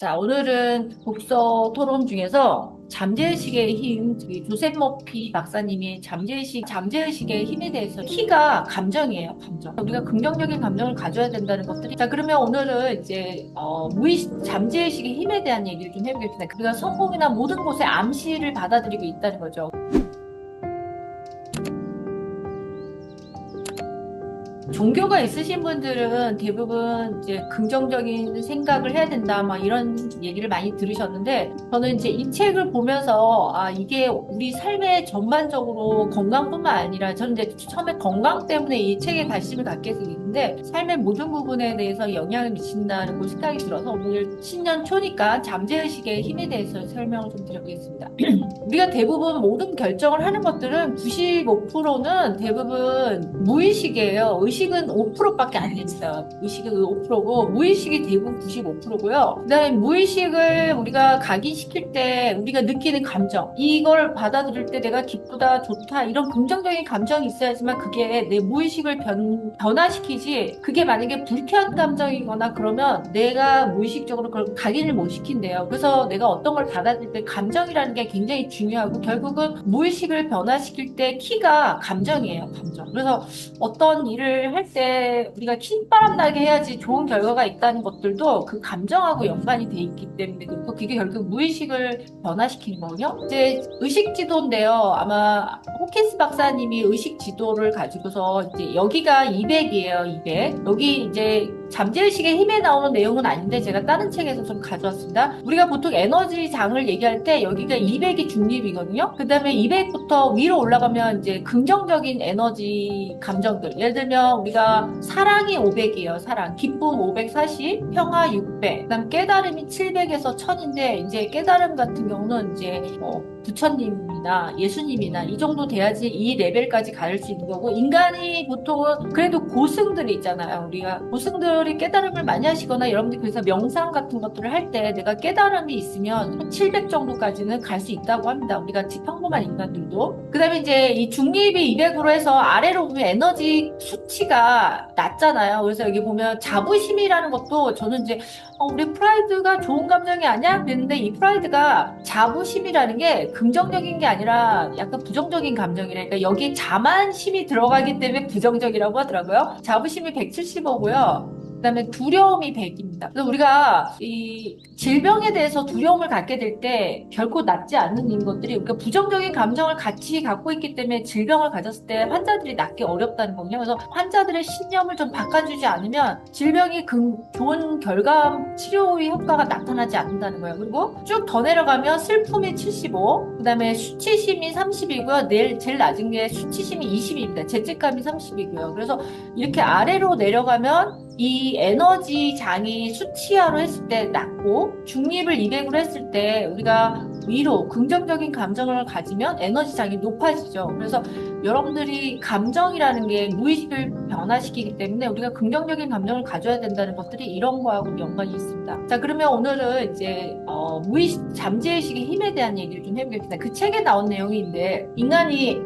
자, 오늘은 독서 토론 중에서 잠재의식의 힘, 조셉 머피 박사님이 잠재의식의 힘에 대해서 키가 감정이에요, 감정. 우리가 긍정적인 감정을 가져야 된다는 것들이. 자, 그러면 오늘은 이제, 잠재의식의 힘에 대한 얘기를 좀 해보겠습니다. 우리가 성공이나 모든 곳에 암시를 받아들이고 있다는 거죠. 종교가 있으신 분들은 대부분 이제 긍정적인 생각을 해야 된다, 막 이런 얘기를 많이 들으셨는데, 저는 이제 이 책을 보면서, 이게 우리 삶의 전반적으로 건강뿐만 아니라, 저는 이제 처음에 건강 때문에 이 책에 관심을 갖게 됐는데, 삶의 모든 부분에 대해서 영향을 미친다는 걸 생각이 들어서 오늘 신년 초니까 잠재의식의 힘에 대해서 설명을 좀 드려보겠습니다. 우리가 대부분 모든 결정을 하는 것들은 95%는 대부분 무의식이에요. 의식은 5%밖에 안 됩니다. 의식은 5%고 무의식이 대부분 95%고요. 그다음에 무의식을 우리가 각인시킬 때 우리가 느끼는 감정, 이걸 받아들일 때 내가 기쁘다, 좋다 이런 긍정적인 감정이 있어야지만 그게 내 무의식을 변화시키지. 그게 만약에 불쾌한 감정이거나 그러면 내가 무의식적으로 그걸 각인을 못 시킨대요. 그래서 내가 어떤 걸 받아들일 때 감정이라는 게 굉장히 중요하고 결국은 무의식을 변화시킬 때 키가 감정이에요, 감정. 그래서 어떤 일을 할 때 우리가 킨바람 나게 해야지 좋은 결과가 있다는 것들도 그 감정하고 연관이 돼 있기 때문에 그렇고 그게 결국 무의식을 변화시키는 거거든요. 이제 의식 지도인데요. 아마 호킨스 박사님이 의식 지도를 가지고서 이제 여기가 200이에요, 200. 여기 이제 잠재의식의 힘에 나오는 내용은 아닌데 제가 다른 책에서 좀 가져왔습니다. 우리가 보통 에너지 장을 얘기할 때 여기가 200이 중립이거든요. 그 다음에 200부터 위로 올라가면 이제 긍정적인 에너지 감정들. 예를 들면 우리가 사랑이 500이에요. 사랑. 기쁨 540, 평화 600. 그다음 깨달음이 700에서 1000인데 이제 깨달음 같은 경우는 이제 부처님이나 예수님이나 이 정도 돼야지 이 레벨까지 갈 수 있는 거고 인간이 보통은 그래도 고승들이 있잖아요. 우리가 고승들이 깨달음을 많이 하시거나 여러분들이 그래서 명상 같은 것들을 할 때 내가 깨달음이 있으면 700 정도까지는 갈 수 있다고 합니다. 우리 같이 평범한 인간들도. 그 다음에 이제 이 중립이 200으로 해서 아래로 보면 에너지 수치가 낮잖아요. 그래서 여기 보면 자부심이라는 것도 저는 이제 우리 프라이드가 좋은 감정이 아니야? 그랬는데 이 프라이드가 자부심이라는 게 긍정적인 게 아니라 약간 부정적인 감정이래. 그러니까 여기 자만심이 들어가기 때문에 부정적이라고 하더라고요. 자부심이 175고요. 그다음에 두려움이 100입니다. 그래서 우리가 이 질병에 대해서 두려움을 갖게 될 때 결코 낫지 않는 것들이 그러니까 부정적인 감정을 같이 갖고 있기 때문에 질병을 가졌을 때 환자들이 낫기 어렵다는 거군요. 그래서 환자들의 신념을 좀 바꿔주지 않으면 질병이 좋은 결과물 치료의 효과가 나타나지 않는다는 거예요. 그리고 쭉 더 내려가면 슬픔이 75, 그다음에 수치심이 30이고요. 제일 낮은 게 수치심이 20입니다. 죄책감이 30이고요. 그래서 이렇게 아래로 내려가면 이 에너지 장이 수치화로 했을 때 낮고 중립을 200으로 했을 때 우리가 위로 긍정적인 감정을 가지면 에너지 장이 높아지죠. 그래서 여러분들이 감정이라는 게 무의식을 변화시키기 때문에 우리가 긍정적인 감정을 가져야 된다는 것들이 이런 거하고 연관이 있습니다. 자, 그러면 오늘은 이제 잠재의식의 힘에 대한 얘기를 좀 해보겠습니다. 그 책에 나온 내용인데 인간이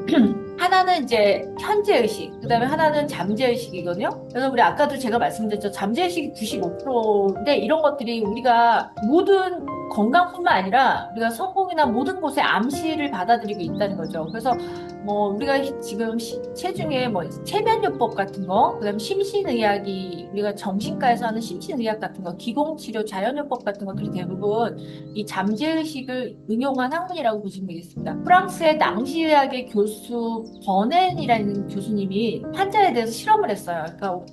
하나는 이제 현재의식, 그 다음에 하나는 잠재의식이거든요. 그래서 우리 아까도 제가 말씀드렸죠. 잠재의식이 95%인데 이런 것들이 우리가 모든 건강뿐만 아니라 우리가 성공이나 모든 곳에 암시를 받아들이고 있다는 거죠. 그래서 우리가 지금 체중에 체면요법 같은 거, 그다음 심신의학이 우리가 정신과에서 하는 심신의학 같은 거, 기공치료, 자연요법 같은 것들이 대부분 이 잠재의식을 응용한 학문이라고 보시면 되겠습니다. 프랑스의 낭시의학의 교수 버넨이라는 교수님이 환자에 대해서 실험을 했어요.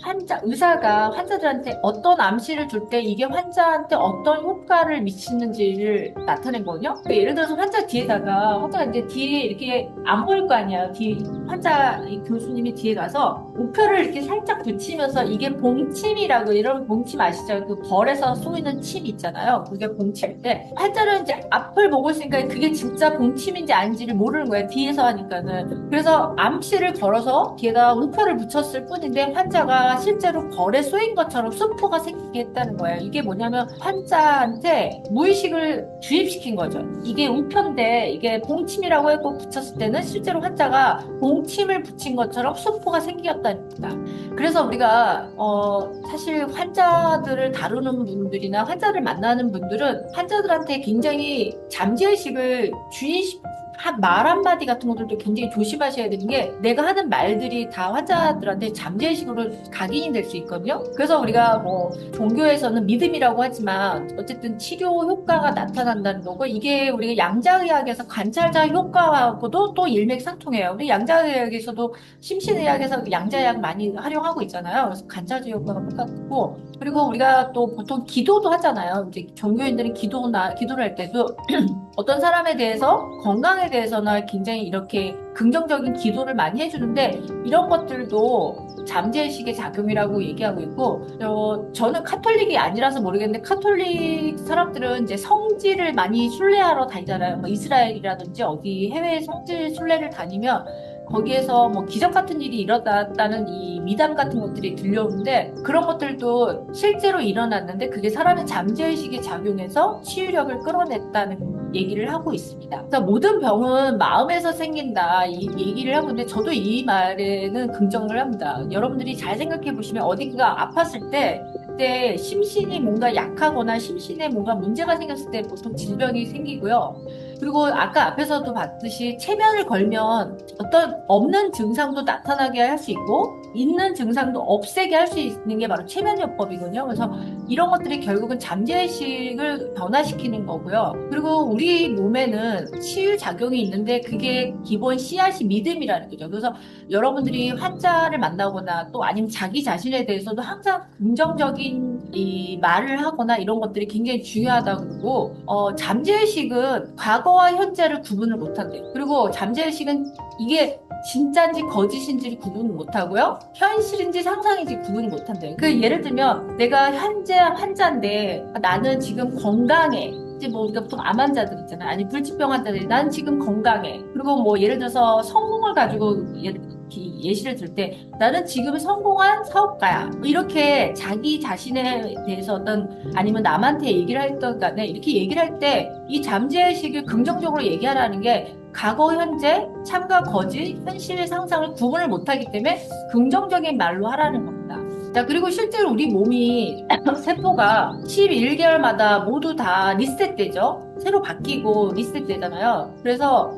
그러니까 의사가 환자들한테 어떤 암시를 줄 때 이게 환자한테 어떤 효과를 미치는지를 나타낸 거거든요. 그러니까 예를 들어서 환자가 이제 뒤에 이렇게 안 보일 거 아니에요. 이 교수님이 뒤에 가서 우표를 이렇게 살짝 붙이면서 이게 봉침이라고 이런 봉침 아시죠? 그 벌에서 쏘이는 침 있잖아요. 그게 봉침일 때 환자는 이제 앞을 보고 있으니까 그게 진짜 봉침인지 아닌지를 모르는 거예요. 뒤에서 하니까는. 그래서 암시를 걸어서 뒤에다 우표를 붙였을 뿐인데 환자가 실제로 벌에 쏘인 것처럼 수포가 생기게 했다는 거예요. 이게 뭐냐면 환자한테 무의식을 주입시킨 거죠. 이게 우표인데 이게 봉침이라고 해서 붙였을 때는 실제로 환자가 봉침을 붙인 것처럼 수포가 생겼다 다닙니다. 그래서 우리가 사실 환자들을 다루는 분들이나 환자를 만나는 분들은 환자들한테 굉장히 잠재의식을 말 한마디 같은 것들도 굉장히 조심하셔야 되는 게 내가 하는 말들이 다 환자들한테 잠재의식으로 각인이 될 수 있거든요. 그래서 우리가 뭐 종교에서는 믿음이라고 하지만 어쨌든 치료 효과가 나타난다는 거고 이게 우리가 양자의학에서 관찰자 효과하고도 또 일맥상통해요. 우리 양자의학에서도 심신의학에서 양자의학 많이 활용하고 있잖아요. 그래서 관찰자 효과가 똑같고 그리고 우리가 또 보통 기도도 하잖아요. 이제 종교인들은 기도를 할 때도 어떤 사람에 대해서 건강에 대해서나 굉장히 이렇게 긍정적인 기도를 많이 해주는데 이런 것들도 잠재의식의 작용이라고 얘기하고 있고 저는 카톨릭이 아니라서 모르겠는데 카톨릭 사람들은 이제 성지를 많이 순례하러 다니잖아요. 뭐 이스라엘이라든지 어디 해외 성지 순례를 다니면 거기에서 뭐 기적 같은 일이 일어났다는 이 미담 같은 것들이 들려오는데 그런 것들도 실제로 일어났는데 그게 사람의 잠재의식에 작용해서 치유력을 끌어냈다는 얘기를 하고 있습니다. 그래서 모든 병은 마음에서 생긴다 이 얘기를 하고 있는데 저도 이 말에는 긍정을 합니다. 여러분들이 잘 생각해 보시면 어디가 아팠을 때 그때 심신이 뭔가 약하거나 심신에 뭔가 문제가 생겼을 때 보통 질병이 생기고요. 그리고 아까 앞에서도 봤듯이 체면을 걸면 어떤 없는 증상도 나타나게 할 수 있고 있는 증상도 없애게 할 수 있는 게 바로 체면요법이거든요. 그래서 이런 것들이 결국은 잠재의식을 변화시키는 거고요. 그리고 우리 몸에는 치유작용이 있는데 그게 기본 씨앗이 믿음이라는 거죠. 그래서 여러분들이 환자를 만나거나 또 아니면 자기 자신에 대해서도 항상 긍정적인 이 말을 하거나 이런 것들이 굉장히 중요하다고 그러고 잠재의식은 과거와 현재를 구분을 못한대요. 그리고 잠재의식은 이게 진짜인지 거짓인지를 구분을 못하고요. 현실인지 상상인지 구분을 못한대요. 그 예를 들면 내가 현재 환자인데 나는 지금 건강해. 이제 뭐 우리가 보통 암 환자들 있잖아요. 아니 불치병 환자들이 난 지금 건강해. 그리고 뭐 예를 들어서 성공을 가지고 예시를 들 때 나는 지금 성공한 사업가야. 뭐 이렇게 자기 자신에 대해서 어떤 아니면 남한테 얘기를 했던 간에 이렇게 얘기를 할 때 이 잠재의식을 긍정적으로 얘기하라는 게 과거, 현재, 참과 거짓, 현실, 상상을 구분을 못하기 때문에 긍정적인 말로 하라는 겁니다. 자, 그리고 실제로 우리 몸이 세포가 11개월마다 모두 다 리셋되죠? 새로 바뀌고 리셋되잖아요. 그래서,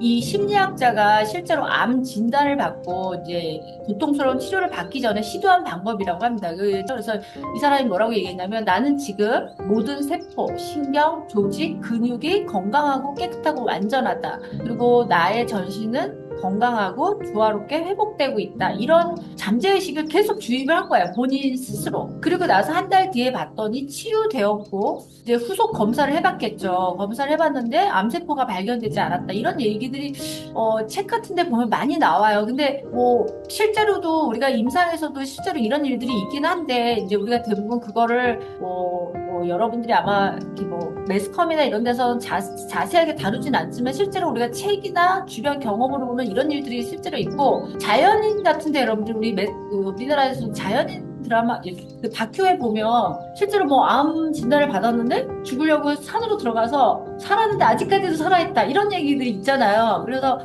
이 심리학자가 실제로 암 진단을 받고 이제 고통스러운 치료를 받기 전에 시도한 방법이라고 합니다. 그래서 이 사람이 뭐라고 얘기했냐면 나는 지금 모든 세포, 신경, 조직, 근육이 건강하고 깨끗하고 완전하다. 그리고 나의 전신은 건강하고 조화롭게 회복되고 있다. 이런 잠재의식을 계속 주입을 한 거예요. 본인 스스로. 그리고 나서 한 달 뒤에 봤더니 치유되었고 이제 후속 검사를 해봤겠죠. 검사를 해봤는데 암세포가 발견되지 않았다. 이런 얘기들이 책 같은 데 보면 많이 나와요. 근데 뭐 실제로도 우리가 임상에서도 실제로 이런 일들이 있긴 한데 이제 우리가 대부분 그거를 뭐 여러분들이 아마 이렇게 뭐 매스컴이나 이런 데서 자세하게 다루진 않지만 실제로 우리가 책이나 주변 경험으로 보면 이런 일들이 실제로 있고 자연인 같은데 여러분들 우리나라에서 자연인 드라마 그 다큐에 보면 실제로 뭐 암 진단을 받았는데 죽으려고 산으로 들어가서 살았는데 아직까지도 살아있다 이런 얘기들이 있잖아요. 그래서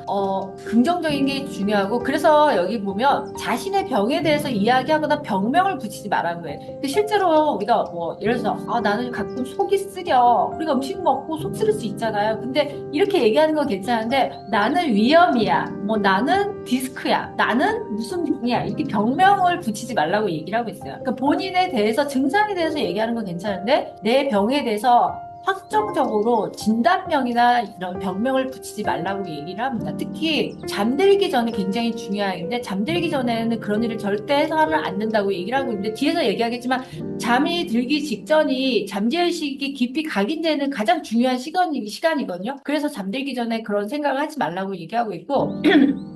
긍정적인 게 중요하고 그래서 여기 보면 자신의 병에 대해서 이야기하거나 병명을 붙이지 말라고 해. 실제로 우리가 뭐 예를 들어서 나는 가끔 속이 쓰려 우리가 음식 먹고 속 쓰릴 수 있잖아요. 근데 이렇게 얘기하는 건 괜찮은데 나는 위염이야 뭐 나는 디스크야 나는 무슨 병이야 이렇게 병명을 붙이지 말라고 얘기를 하고 있어요. 그러니까 본인에 대해서 증상에 대해서 얘기하는 건 괜찮은데 내 병에 대해서 확정적으로 진단명이나 이런 병명을 붙이지 말라고 얘기를 합니다. 특히 잠들기 전에 굉장히 중요한데 잠들기 전에는 그런 일을 절대 해서는 안 된다고 얘기를 하고 있는데 뒤에서 얘기하겠지만 잠이 들기 직전이 잠재의식이 깊이 각인되는 가장 중요한 시간이거든요. 그래서 잠들기 전에 그런 생각을 하지 말라고 얘기하고 있고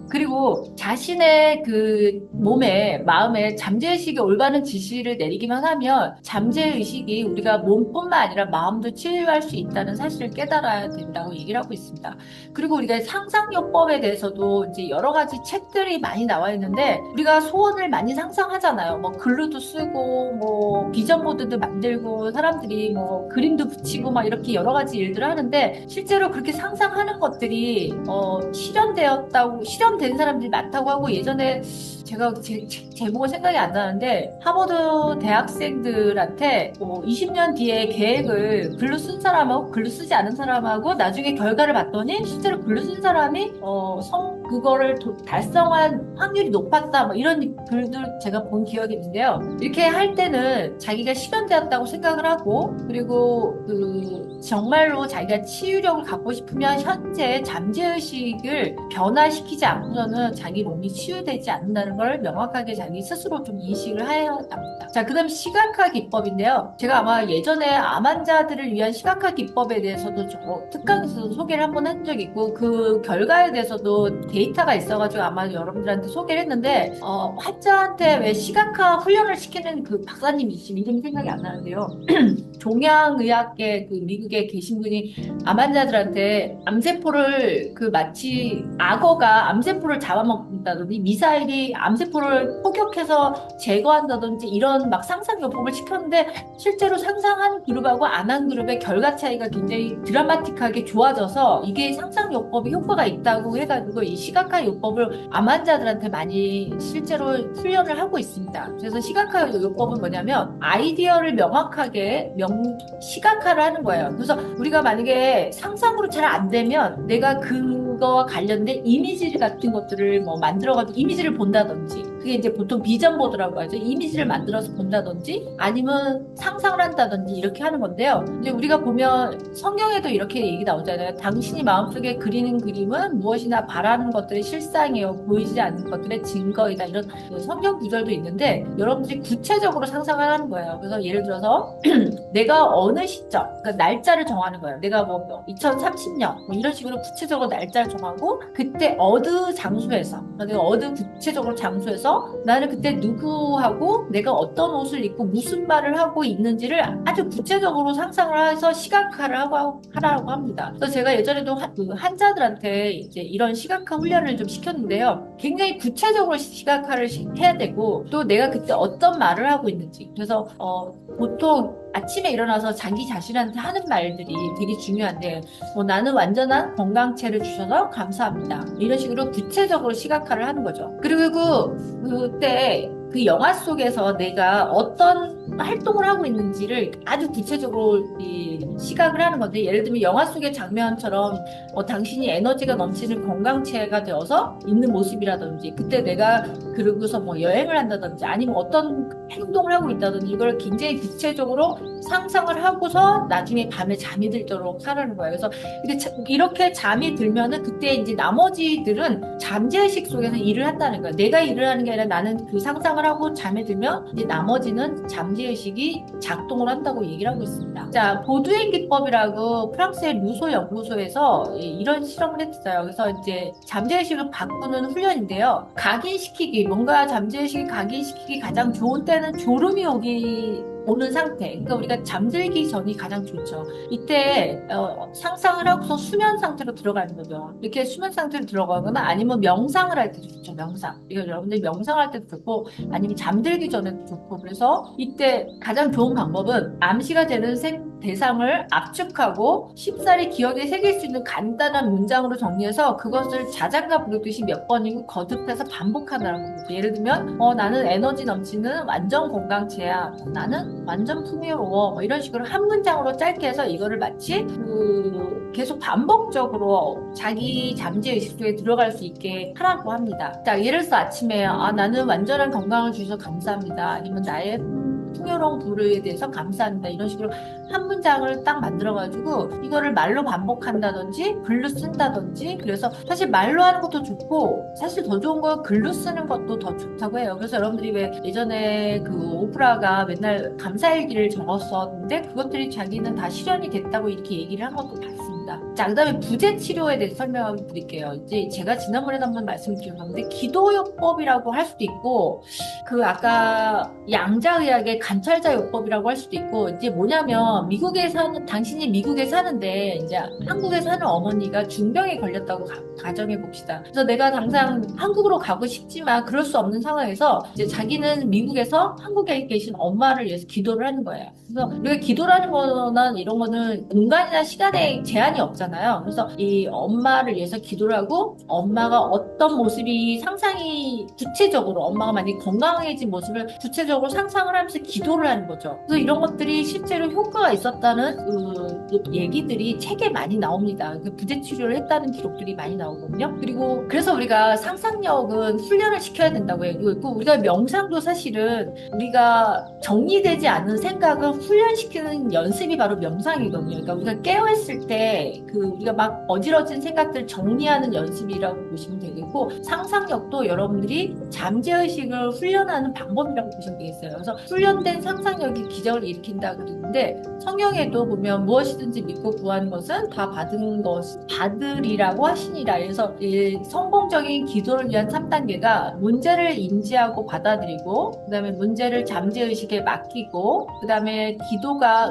그리고 자신의 그 몸에, 마음에 잠재의식이 올바른 지시를 내리기만 하면 잠재의식이 우리가 몸뿐만 아니라 마음도 치유해 치유할 수 있다는 사실을 깨달아야 된다고 얘기를 하고 있습니다. 그리고 우리가 상상요법에 대해서도 이제 여러 가지 책들이 많이 나와 있는데 우리가 소원을 많이 상상하잖아요. 뭐 글루도 쓰고 뭐 비전보드도 만들고 사람들이 뭐 그림도 붙이고 막 이렇게 여러 가지 일들을 하는데 실제로 그렇게 상상하는 것들이 실현된 사람들이 많다고 하고 예전에 제가 제목은 생각이 안 나는데 하버드 대학생들한테 20년 뒤에 계획을 글로 쓴 사람하고 글로 쓰지 않은 사람하고 나중에 결과를 봤더니 실제로 글로 쓴 사람이 그거를 달성한 확률이 높았다 뭐 이런 글들 제가 본 기억이 있는데요. 이렇게 할 때는 자기가 실현되었다고 생각을 하고 그리고 정말로 자기가 치유력을 갖고 싶으면 현재 잠재의식을 변화시키지 않고서는 자기 몸이 치유되지 않는다는 걸 명확하게 자기 스스로 좀 인식을 해야 합니다. 자, 그 다음 시각화 기법인데요. 제가 아마 예전에 암 환자들을 위한 시각화 기법에 대해서도 특강에서 소개를 한번 한 적이 있고 그 결과에 대해서도 데이터가 있어가지고 아마 여러분들한테 소개를 했는데 환자한테 왜 시각화 훈련을 시키는 그 박사님이 있으면 이름이 생각이 안 나는데요. 종양의학계 그 미국에 계신 분이 암 환자들한테 암세포를 마치 악어가 암세포를 잡아먹는다든지 미사일이 암세포를 포격해서 제거한다든지 이런 막 상상요법을 시켰는데 실제로 상상한 그룹하고 안 한 그룹의 결과 차이가 굉장히 드라마틱하게 좋아져서 이게 상상요법이 효과가 있다고 해가지고 이 시각화 요법을 암 환자들한테 많이 실제로 훈련을 하고 있습니다. 그래서 시각화 요법은 뭐냐면 아이디어를 명확하게 시각화를 하는 거예요. 그래서 우리가 만약에 상상으로 잘 안 되면 내가 그거와 관련된 이미지 같은 것들을 뭐 만들어가지고 이미지를 본다든지 그게 이제 보통 비전보드라고 하죠. 이미지를 만들어서 본다든지 아니면 상상을 한다든지 이렇게 하는 건데요. 이제 우리가 보면 성경에도 이렇게 얘기 나오잖아요. 당신이 마음속에 그리는 그림은 무엇이나 바라는 것들의 실상이요 보이지 않는 것들의 증거이다. 이런 성경 구절도 있는데 여러분들이 구체적으로 상상을 하는 거예요. 그래서 예를 들어서 내가 어느 시점, 그러니까 날짜를 정하는 거예요. 내가 뭐 2030년 뭐 이런 식으로 구체적으로 날짜를 정하고 그때 어느 장소에서 내가 어느 구체적으로 장소에서 나는 그때 누구하고 내가 어떤 옷을 입고 무슨 말을 하고 있는지를 아주 구체적으로 상상을 해서 시각화를 하라고 합니다. 그래서 제가 예전에도 환자들한테 이제 이런 시각화 훈련을 좀 시켰는데요. 굉장히 구체적으로 시각화를 해야 되고 또 내가 그때 어떤 말을 하고 있는지 그래서 보통 아침에 일어나서 자기 자신한테 하는 말들이 되게 중요한데 나는 완전한 건강체를 주셔서 감사합니다. 이런 식으로 구체적으로 시각화를 하는 거죠. 그리고 그때 그 영화 속에서 내가 어떤 활동을 하고 있는지를 아주 구체적으로 시각을 하는 건데 예를 들면 영화 속의 장면처럼 당신이 에너지가 넘치는 건강체가 되어서 있는 모습이라든지 그때 내가 그러고서 뭐 여행을 한다든지 아니면 어떤 행동을 하고 있다든지 이걸 굉장히 구체적으로 상상을 하고서 나중에 밤에 잠이 들도록 하라는 거예요. 그래서 이렇게 잠이 들면은 그때 이제 나머지들은 잠재의식 속에서 일을 한다는 거예요. 내가 일을 하는 게 아니라 나는 그 상상을 하고 잠에 들면 이제 나머지는 잠재의식이 작동을 한다고 얘기를 하고 있습니다. 자, 보두엔 기법이라고 프랑스의 루소 연구소에서 이런 실험을 했어요. 그래서 이제 잠재의식을 바꾸는 훈련인데요. 뭔가 잠재의식이 각인시키기 가장 좋은 때는 졸음이 오는 상태. 그러니까 우리가 잠들기 전이 가장 좋죠. 이때 상상을 하고서 수면 상태로 들어가는 거죠. 이렇게 수면 상태로 들어가거나 아니면 명상을 할 때도 좋죠. 명상. 이거 여러분들 명상할 때도 좋고 아니면 잠들기 전에도 좋고 그래서 이때 가장 좋은 방법은 암시가 되는 대상을 압축하고 쉽사리 기억에 새길 수 있는 간단한 문장으로 정리해서 그것을 자장가 부르듯이 몇 번이고 거듭해서 반복하라는 거죠. 예를 들면 나는 에너지 넘치는 완전 건강체야. 나는 완전 풍요로워. 뭐 이런 식으로 한 문장으로 짧게 해서 이거를 마치 계속 반복적으로 자기 잠재의식 속에 들어갈 수 있게 하라고 합니다. 자, 예를 들어서 아침에 나는 완전한 건강을 주셔서 감사합니다. 아니면 나의 풍요로운 부르에 대해서 감사합니다. 이런 식으로 한 문장을 딱 만들어가지고 이거를 말로 반복한다든지 글로 쓴다든지 그래서 사실 말로 하는 것도 좋고 사실 더 좋은 건 글로 쓰는 것도 더 좋다고 해요. 그래서 여러분들이 왜 예전에 그 오프라가 맨날 감사일기를 적었었는데 그것들이 자기는 다 실현이 됐다고 이렇게 얘기를 한 것도 봤습니다. 자, 그 다음에 부재 치료에 대해서 설명을 드릴게요. 이제 제가 지난번에도 한번 말씀드렸는데 기도요법이라고 할 수도 있고 아까 양자의학의 관찰자 요법이라고 할 수도 있고, 이제 뭐냐면 당신이 미국에 사는데 이제 한국에 사는 어머니가 중병에 걸렸다고 가정해 봅시다. 그래서 내가 당장 한국으로 가고 싶지만 그럴 수 없는 상황에서 이제 자기는 미국에서 한국에 계신 엄마를 위해서 기도를 하는 거예요. 그래서 우리가 기도라는 거나 이런 거는 공간이나 시간에 제한이 없잖아요. 그래서 이 엄마를 위해서 기도를 하고, 엄마가 어떤 모습이 상상이 구체적으로, 엄마가 만약에 건강해진 모습을 구체적으로 상상을 하면서 기도를 하는 거죠. 그래서 이런 것들이 실제로 효과가 있었다는 그 얘기들이 책에 많이 나옵니다. 그 부재 치료를 했다는 기록들이 많이 나오거든요. 그리고 그래서 우리가 상상력은 훈련을 시켜야 된다고 얘기하고 있고, 우리가 명상도 사실은 우리가 정리되지 않은 생각을 훈련시키는 연습이 바로 명상이거든요. 그러니까 우리가 깨어있을 때 그 우리가 막 어지러진 생각들 정리하는 연습이라고 보시면 되겠고, 상상력도 여러분들이 잠재의식을 훈련하는 방법이라고 보시면 되겠어요. 그래서 훈련된 상상력이 기적을 일으킨다 그러는데, 성경에도 보면 무엇이든지 믿고 구하는 것은 다 받으리라고 하시니라. 그래서 이 성공적인 기도를 위한 3단계가 문제를 인지하고 받아들이고, 그 다음에 문제를 잠재의식에 맡기고, 그 다음에 기도가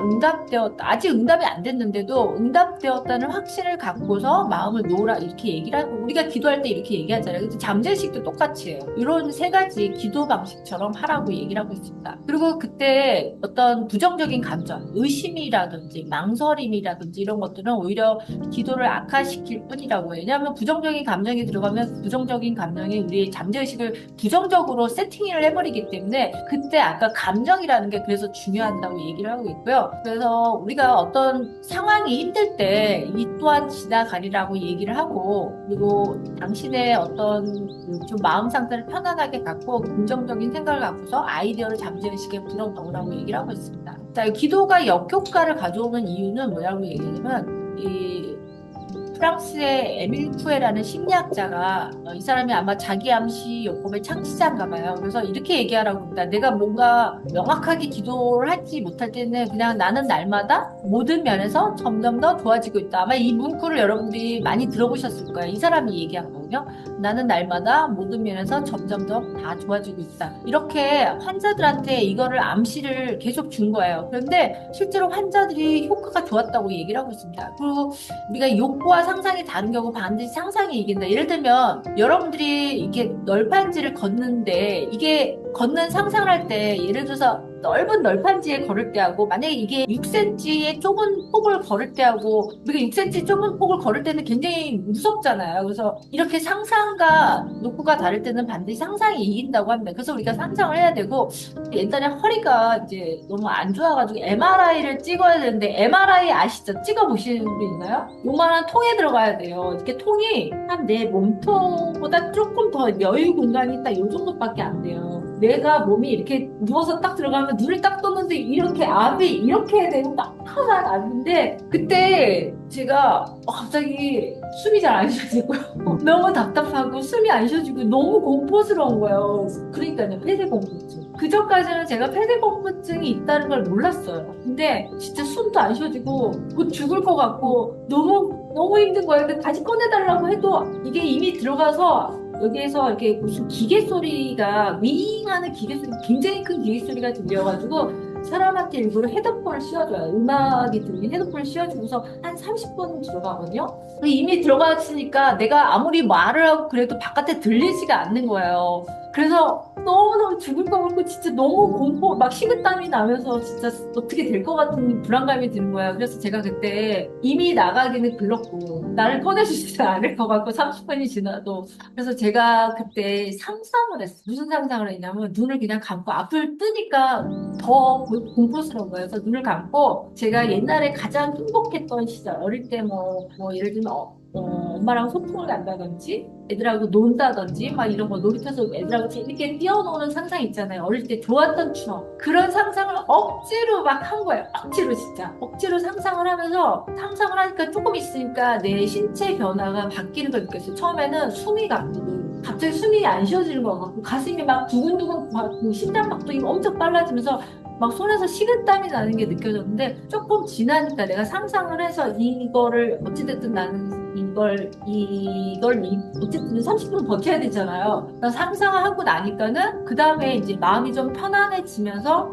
아직 응답이 안 됐는데도 응답되었다는 확신을 갖고서 마음을 놓으라, 이렇게 얘기를 하고, 우리가 기도할 때 이렇게 얘기하잖아요. 근데 잠재의식도 똑같이 해요. 이런 세 가지 기도 방식처럼 하라고 얘기를 하고 있습니다. 그리고 그때 어떤 부정적인 감정, 의심이라든지 망설임이라든지 이런 것들은 오히려 기도를 악화시킬 뿐이라고 해요. 왜냐하면 부정적인 감정이 들어가면 부정적인 감정이 우리의 잠재의식을 부정적으로 세팅을 해버리기 때문에, 그때 아까 감정이라는 게 그래서 중요하다고 얘기를 하고 있고요. 그래서 우리가 어떤 상황이 힘들 때 이 또한 지나가리라고 얘기를 하고, 그리고 당신의 어떤 좀 마음 상태를 편안하게 갖고 긍정적인 생각을 갖고서 아이디어를 잠재의식에 불어넣으라고 얘기를 하고 있습니다. 자, 기도가 역효과를 가져오는 이유는 뭐라고 얘기하냐면, 이 프랑스의 에밀 쿠에라는 심리학자가, 이 사람이 아마 자기 암시 요법의 창시자인가 봐요. 그래서 이렇게 얘기하라고 합니다. 내가 뭔가 명확하게 기도를 하지 못할 때는 그냥 나는 날마다 모든 면에서 점점 더 좋아지고 있다. 아마 이 문구를 여러분들이 많이 들어보셨을 거예요. 이 사람이 얘기한 거거든요. 나는 날마다 모든 면에서 점점 더 다 좋아지고 있다. 이렇게 환자들한테 이거를 암시를 계속 준 거예요. 그런데 실제로 환자들이 효과가 좋았다고 얘기를 하고 있습니다. 그리고 우리가 욕구와 상상이 다른 경우 반드시 상상이 이긴다. 예를 들면 여러분들이 이게 널판지를 걷는데, 이게 걷는 상상을 할 때 예를 들어서 넓은 널판지에 걸을 때하고, 만약에 이게 6cm의 좁은 폭을 걸을 때하고, 우리가 6cm 좁은 폭을 걸을 때는 굉장히 무섭잖아요. 그래서 이렇게 상상과 욕구가 다를 때는 반드시 상상이 이긴다고 합니다. 그래서 우리가 상상을 해야 되고, 옛날에 허리가 이제 너무 안 좋아가지고 MRI를 찍어야 되는데, MRI 아시죠? 찍어보시는 분 있나요? 요만한 통에 들어가야 돼요. 이렇게 통이 한 내 몸통보다 조금 더 여유 공간이 딱 요 정도밖에 안 돼요. 내가 몸이 이렇게 누워서 딱 들어가면 눈을 딱 떴는데 이렇게 압이 이렇게 되고 딱하나 압인데, 그때 제가 갑자기 숨이 잘 안 쉬어지고요. 너무 답답하고 숨이 안 쉬어지고 너무 공포스러운 거예요. 그러니까요, 폐쇄공포증. 그전까지는 제가 폐쇄공포증이 있다는 걸 몰랐어요. 근데 진짜 숨도 안 쉬어지고 곧 죽을 것 같고 너무 힘든 거예요. 근데 다시 꺼내달라고 해도 이게 이미 들어가서 여기에서 이렇게 무슨 기계 소리가, 윙 하는 기계 소리, 굉장히 큰 기계 소리가 들려가지고 사람한테 일부러 헤드폰을 씌워줘요. 음악이 들리는 헤드폰을 씌워주고서 한 30분 들어가거든요. 이미 들어갔으니까 내가 아무리 말을 하고 그래도 바깥에 들리지가 않는 거예요. 그래서 너무너무 죽을 것 같고 진짜 너무 공포, 막 식은땀이 나면서 진짜 어떻게 될 것 같은 불안감이 드는 거예요. 그래서 제가 그때 이미 나가기는 글렀고 나를 꺼내주지 않을 것 같고 30분이 지나도. 그래서 제가 그때 상상을 했어요. 무슨 상상을 했냐면, 눈을 그냥 감고 앞을 뜨니까 더 공포스러운 거예요. 그래서 눈을 감고 제가 옛날에 가장 행복했던 시절, 어릴 때 뭐 예를 들면 엄마랑 소풍을 간다든지 애들하고 논다든지 막 이런 거, 놀이터에서 애들하고 재밌게 뛰어노는 상상 있잖아요. 어릴 때 좋았던 추억, 그런 상상을 억지로 막 한 거예요. 억지로, 진짜 억지로 상상을 하면서, 상상을 하니까 조금 있으니까 내 신체 변화가 바뀌는 걸 느꼈어요. 처음에는 숨이 갑자기 숨이 안 쉬어지는 것 같고 가슴이 막 두근두근, 막 심장박동이 엄청 빨라지면서 막 손에서 식은땀이 나는 게 느껴졌는데 조금 지나니까 내가 상상을 해서 이거를 어찌됐든 나는 어쨌든 30분 버텨야 되잖아요. 그래서 상상을 하고 나니까는 그 다음에 이제 마음이 좀 편안해지면서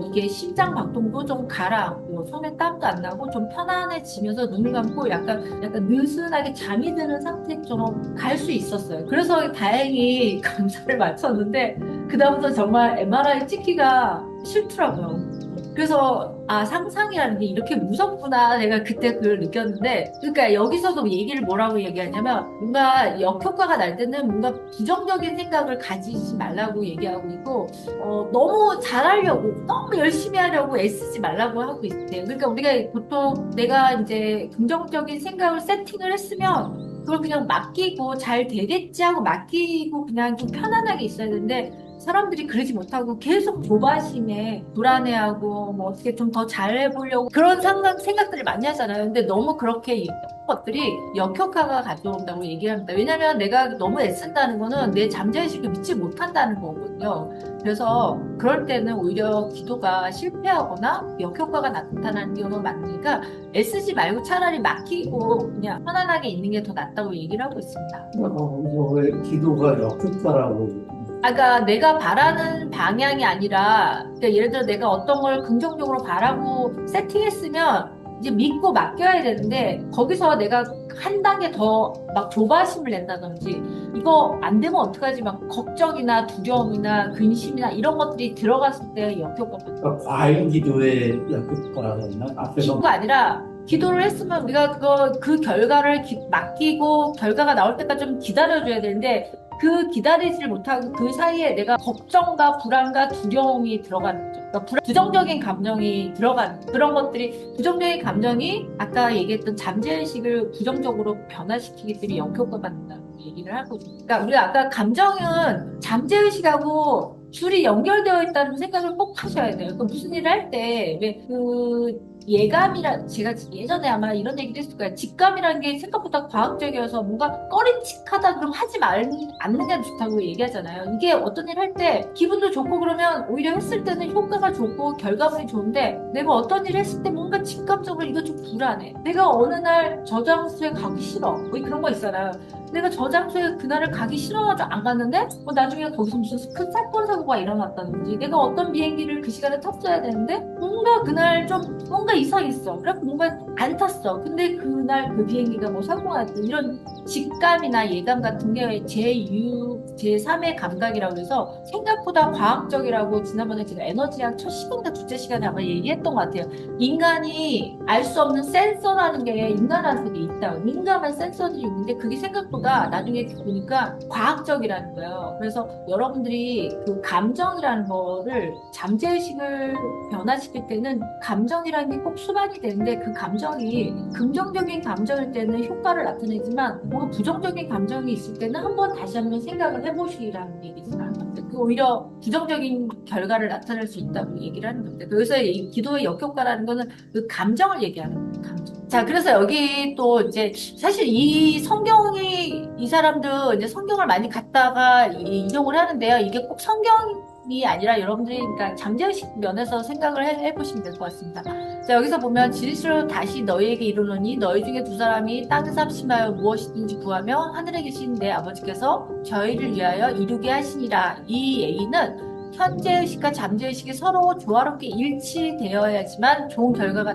이게 심장 박동도 좀 가라앉고 손에 땀도 안 나고 좀 편안해지면서 눈을 감고 약간 느슨하게 잠이 드는 상태처럼 갈 수 있었어요. 그래서 다행히 검사를 마쳤는데 그다음부터 정말 MRI 찍기가 싫더라고요. 그래서 상상이라는 게 이렇게 무섭구나 내가 그때 그걸 느꼈는데 그러니까 여기서도 얘기를 뭐라고 얘기하냐면 뭔가 역효과가 날 때는 뭔가 부정적인 생각을 가지지 말라고 얘기하고 있고 너무 잘하려고 너무 열심히 하려고 애쓰지 말라고 하고 있대요. 그러니까 우리가 보통 내가 이제 긍정적인 생각을 세팅을 했으면 그걸 그냥 맡기고 잘 되겠지 하고 맡기고 그냥 좀 편안하게 있어야 되는데 사람들이 그러지 못하고 계속 조바심에 불안해하고 뭐 어떻게 좀 더 잘해보려고 그런 생각들을 많이 하잖아요. 근데 너무 그렇게 이런 것들이 역효과가 가져온다고 얘기를 합니다. 왜냐면 내가 너무 애쓴다는 거는 내 잠재의식을 믿지 못한다는 거거든요. 그래서 그럴 때는 오히려 기도가 실패하거나 역효과가 나타나는 경우가 많으니까 애쓰지 말고 차라리 맡기고 그냥 편안하게 있는 게 더 낫다고 얘기를 하고 있습니다. 왜 기도가 역효과라고. 그러니까 내가 바라는 방향이 아니라, 그러니까 예를 들어 내가 어떤 걸 긍정적으로 바라고 세팅했으면 이제 믿고 맡겨야 되는데, 거기서 내가 한 단계 더 막 조바심을 낸다든지, 이거 안 되면 어떡하지? 막 걱정이나 두려움이나 근심이나 이런 것들이 들어갔을 때 역효과가 그러니까 과잉 기도의 역효과라고 했나? 앞에서 기도가 아니라 기도를 했으면 우리가 그 결과를 맡기고 결과가 나올 때까지 좀 기다려줘야 되는데 그 기다리지를 못하고 그 사이에 내가 걱정과 불안과 두려움이 들어가는 거죠. 그러니까 부정적인 감정이 들어가는 그런 것들이 부정적인 감정이 아까 얘기했던 잠재의식을 부정적으로 변화시키기 때문에 역효과가 난다고 얘기를 하고 있어요. 그러니까 우리가 아까 감정은 잠재의식하고 줄이 연결되어 있다는 생각을 꼭 하셔야 돼요. 그 무슨 일을 할 때, 왜, 제가 예전에 아마 이런 얘기를 했을 거예요. 직감이라는 게 생각보다 과학적이어서 뭔가 꺼림칙하다 그럼 않는 게 좋다고 얘기하잖아요. 이게 어떤 일 할 때 기분도 좋고 그러면 오히려 했을 때는 효과가 좋고 결과물이 좋은데 내가 어떤 일 했을 때 뭔가 직감적으로 이거 좀 불안해. 내가 어느 날 저 장소에 가기 싫어. 뭐 그런 거 있잖아요. 내가 저 장소에 그날을 가기 싫어가지고 안 갔는데 나중에 거기서 무슨 큰 사건 사고가 일어났다든지 내가 어떤 비행기를 그 시간에 탔어야 되는데 뭔가 그날 좀 뭔가 이상했어. 그래서 뭔가 안 탔어. 근데 그날 그 비행기가 뭐 사고가 났든 이런 직감이나 예감 같은 게 제3의 감각이라고 해서 생각보다 과학적이라고 지난번에 제가 에너지학 첫 시간과 둘째 시간에 아마 얘기했던 것 같아요. 인간이 알 수 없는 센서라는 게 인간한테도 있다. 민감한 센서들이 있는데 그게 생각보다 나중에 보니까 과학적이라는 거예요. 그래서 여러분들이 그 감정이라는 거를 잠재의식을 변화시킬 때는 감정이라는 게 꼭 수반이 되는데 그 감정이 긍정적인 감정일 때는 효과를 나타내지만 뭔가 부정적인 감정이 있을 때는 다시 한번 생각을 해보시라는 얘기잖아요. 오히려 부정적인 결과를 나타낼 수 있다고 얘기를 하는 건데 여기서 이 기도의 역효과라는 거는 그 감정을 얘기하는 거예요. 감정. 자, 그래서 여기 또 이제 사실 이 사람도 이제 성경을 많이 갖다가 인용을 하는데요. 이게 꼭 성경이 아니라 여러분들이 그러니까 잠재의식 면에서 생각을 해보시면 될 것 같습니다. 자, 여기서 보면 진실로 다시 너희에게 이르노니 너희 중에 두 사람이 땅에서 합심하여 무엇이든지 구하며 하늘에 계신 내 아버지께서 저희를 위하여 이루게 하시니라. 이 얘기는 현재의식과 잠재의식이 서로 조화롭게 일치되어야지만 좋은 결과가